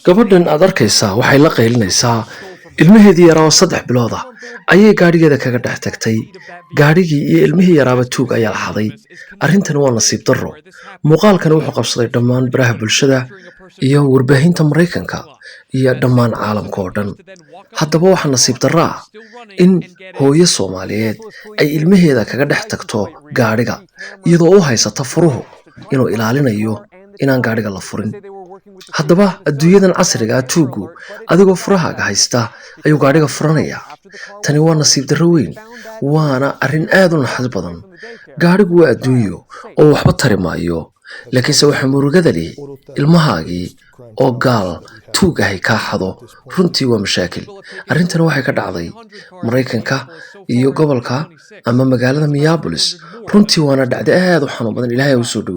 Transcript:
gabadhan aad arkaysaa waxay la qaylinaysaa ilmaheedii yaraa oo 3 bilood ah ayay gaadhigeeda kaga dhex tagtay. gaadhigii iyo ilmihii yaraaba tuug ayaa la xaday. arrintan waa nasiib darro. muuqaalkani wuxuu qabsaday dhammaan baraha bulshada iyo warbaahinta Maraykanka iyo dhammaan caalamka oo dhan. haddaba waxaa nasiib darro ah in hooyo Soomaaliyeed ay ilmaheeda kaga dhex tagto gaadhiga iyadoo u haysata furuhu inuu ilaalinayo inaan gaadhiga la furin. haddaba adduunyadan casriga ah tuugu adigoo furahaaga haysta ayuu gaadhiga furanayaa. tani waa nasiib darro weyn, waana arrin aad u naxdin badan. gaadhigu waa adduunyo oo waxba tari maayo, laakiinse waxaa murugada leh ilmahaagii oo gaal tuug ahay kaa xado. runtii waa mashaakil. arrintani waxay ka dhacday Maraykanka iyo gobolka ama magaalada Minneapolis. runtii waana dhacdo aad u xanuun badan. ilaahay ha u soo dhaweeyo.